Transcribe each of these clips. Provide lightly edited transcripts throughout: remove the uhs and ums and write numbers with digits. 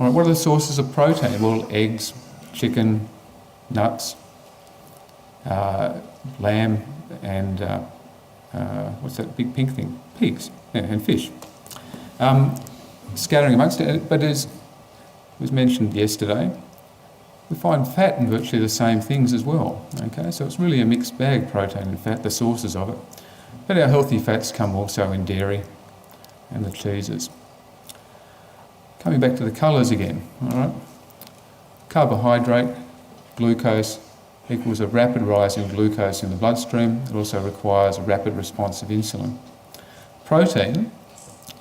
All right, what are the sources of protein? Well, eggs, chicken, nuts, lamb, and what's that big pink thing? Pigs, yeah, and fish. Scattering amongst it, but as was mentioned yesterday, we find fat in virtually the same things as well. Okay, so it's really a mixed bag, protein and fat, the sources of it. But our healthy fats come also in dairy and the cheeses. Coming back to the colours again, all right. Carbohydrate, glucose, equals a rapid rise in glucose in the bloodstream. It also requires a rapid response of insulin. Protein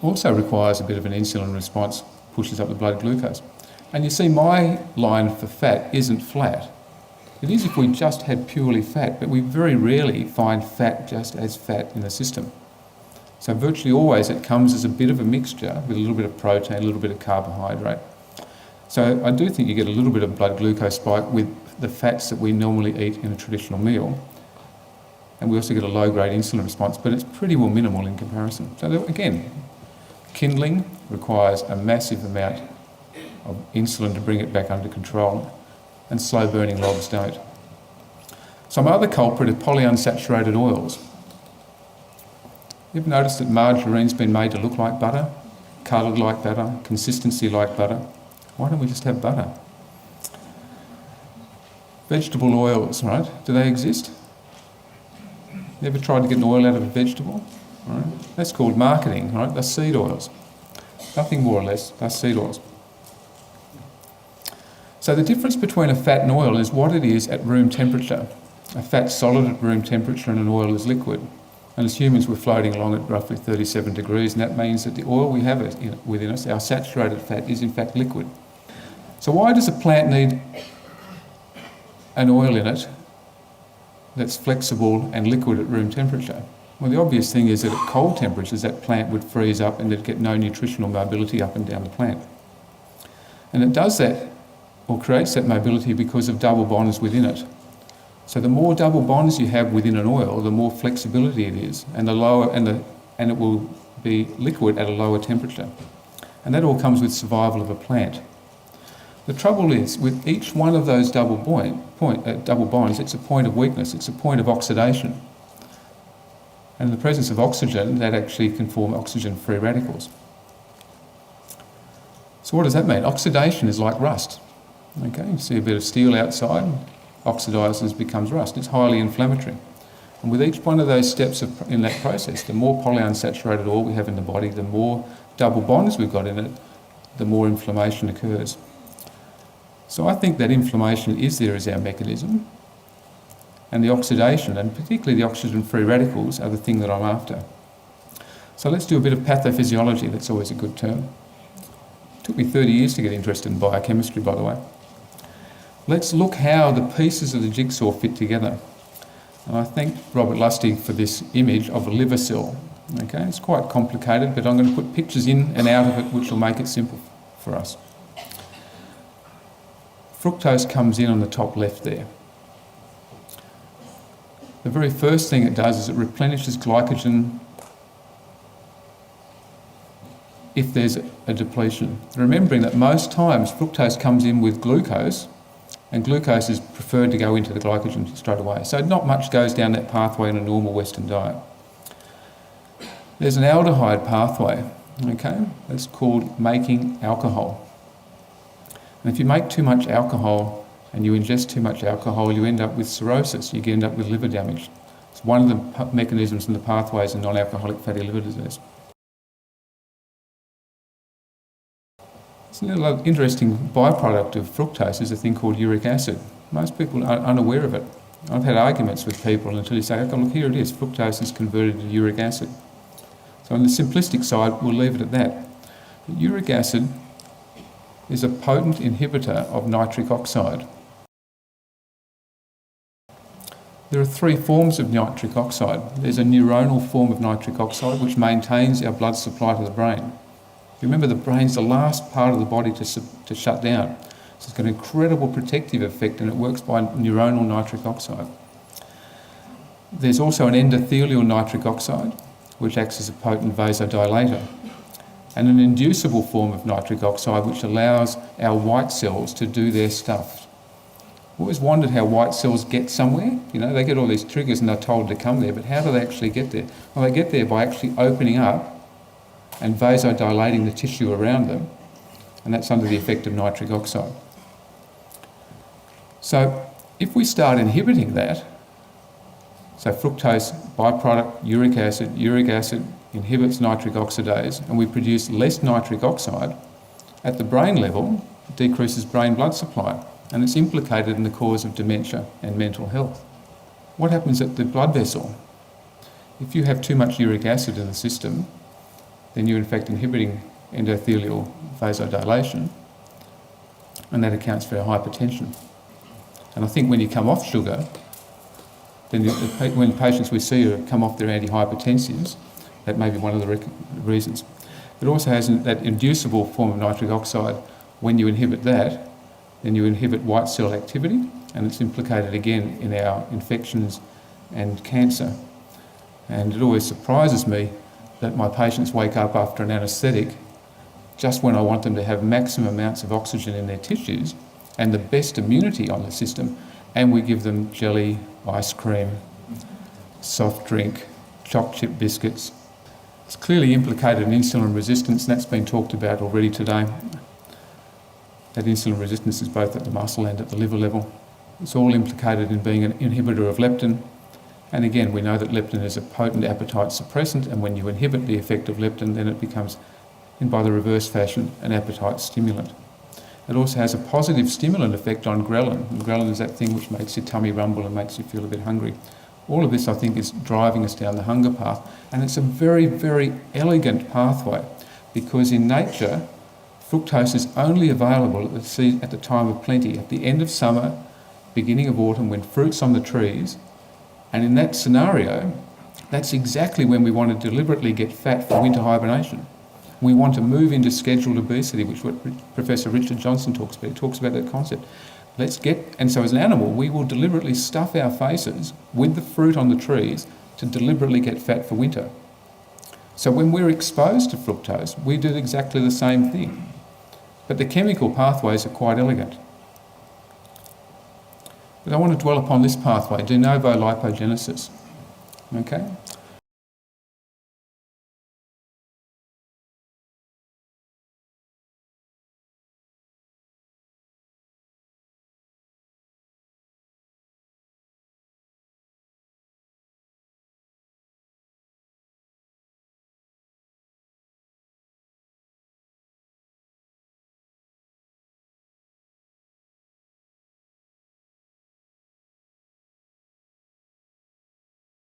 also requires a bit of an insulin response, pushes up the blood glucose. And you see my line for fat isn't flat. It is if we just had purely fat, but we very rarely find fat just as fat in the system. So virtually always it comes as a bit of a mixture with a little bit of protein, a little bit of carbohydrate. So I do think you get a little bit of blood glucose spike with the fats that we normally eat in a traditional meal. And we also get a low-grade insulin response, but it's pretty well minimal in comparison. So again, kindling requires a massive amount of insulin to bring it back under control, and slow-burning logs don't. Some other culprit are polyunsaturated oils. You've noticed that margarine's been made to look like butter, coloured like butter, consistency like butter. Why don't we just have butter? Vegetable oils, right? Do they exist? You ever tried to get an oil out of a vegetable? Right? That's called marketing, right? They're seed oils. Nothing more or less, they're seed oils. So the difference between a fat and oil is what it is at room temperature. A fat's solid at room temperature and an oil is liquid. And as humans, we're floating along at roughly 37 degrees, and that means that the oil we have within us, our saturated fat, is in fact liquid. So why does a plant need an oil in it that's flexible and liquid at room temperature? Well, the obvious thing is that at cold temperatures, that plant would freeze up and it'd get no nutritional mobility up and down the plant. And it does that, or creates that mobility, because of double bonds within it. So the more double bonds you have within an oil, the more flexibility it is, and it will be liquid at a lower temperature. And that all comes with survival of a plant. The trouble is, with each one of those double bonds, it's a point of weakness, it's a point of oxidation. And in the presence of oxygen, that actually can form oxygen-free radicals. So what does that mean? Oxidation is like rust. Okay, you see a bit of steel outside, oxidises, becomes rust. It's highly inflammatory. And with each one of those steps in that process, the more polyunsaturated oil we have in the body, the more double bonds we've got in it, the more inflammation occurs. So I think that inflammation is there as our mechanism, and the oxidation, and particularly the oxygen-free radicals, are the thing that I'm after. So let's do a bit of pathophysiology. That's always a good term. It took me 30 years to get interested in biochemistry, by the way. Let's look how the pieces of the jigsaw fit together. And I thank Robert Lustig for this image of a liver cell. Okay, it's quite complicated, but I'm going to put pictures in and out of it which will make it simple for us. Fructose comes in on the top left there. The very first thing it does is it replenishes glycogen if there's a depletion. Remembering that most times fructose comes in with glucose, and glucose is preferred to go into the glycogen straight away. So not much goes down that pathway in a normal Western diet. There's an aldehyde pathway, okay? That's called making alcohol. And if you make too much alcohol and you ingest too much alcohol, you end up with cirrhosis, you end up with liver damage. It's one of the mechanisms in the pathways in non-alcoholic fatty liver disease. It's a little interesting byproduct of fructose is a thing called uric acid. Most people are unaware of it. I've had arguments with people until you say, okay, look, here it is, fructose is converted to uric acid. So on the simplistic side, we'll leave it at that. But uric acid is a potent inhibitor of nitric oxide. There are three forms of nitric oxide. There's a neuronal form of nitric oxide which maintains our blood supply to the brain. Remember, the brain's the last part of the body to shut down. So it's got an incredible protective effect, and it works by neuronal nitric oxide. There's also an endothelial nitric oxide, which acts as a potent vasodilator. and an inducible form of nitric oxide which allows our white cells to do their stuff. I've always wondered how white cells get somewhere. You know, they get all these triggers and they're told to come there, but how do they actually get there? Well, they get there by actually opening up and vasodilating the tissue around them, and that's under the effect of nitric oxide. So if we start inhibiting that, so fructose byproduct, uric acid inhibits nitric oxidase, and we produce less nitric oxide, at the brain level, it decreases brain blood supply, and it's implicated in the cause of dementia and mental health. What happens at the blood vessel? If you have too much uric acid in the system, then you're in fact inhibiting endothelial vasodilation, and that accounts for our hypertension. And I think when you come off sugar, then when patients we see come off their antihypertensives, that may be one of the reasons. It also has that inducible form of nitric oxide. When you inhibit that, then you inhibit white cell activity, and it's implicated again in our infections and cancer. And it always surprises me that my patients wake up after an anaesthetic just when I want them to have maximum amounts of oxygen in their tissues and the best immunity on the system, and we give them jelly, ice cream, soft drink, choc chip biscuits. It's clearly implicated in insulin resistance, and that's been talked about already today. That insulin resistance is both at the muscle and at the liver level. It's all implicated in being an inhibitor of leptin. And again, we know that leptin is a potent appetite suppressant, and when you inhibit the effect of leptin, then it becomes, in by the reverse fashion, an appetite stimulant. It also has a positive stimulant effect on ghrelin. And ghrelin is that thing which makes your tummy rumble and makes you feel a bit hungry. All of this, I think, is driving us down the hunger path. And it's a very, very elegant pathway, because in nature, fructose is only available at the time of plenty, at the end of summer, beginning of autumn, when fruit's on the trees. And in that scenario, that's exactly when we want to deliberately get fat for winter hibernation. We want to move into scheduled obesity, which what Professor Richard Johnson talks about. He talks about that concept. And so as an animal, we will deliberately stuff our faces with the fruit on the trees to deliberately get fat for winter. So when we're exposed to fructose, we do exactly the same thing. But the chemical pathways are quite elegant. But I want to dwell upon this pathway, de novo lipogenesis. Okay?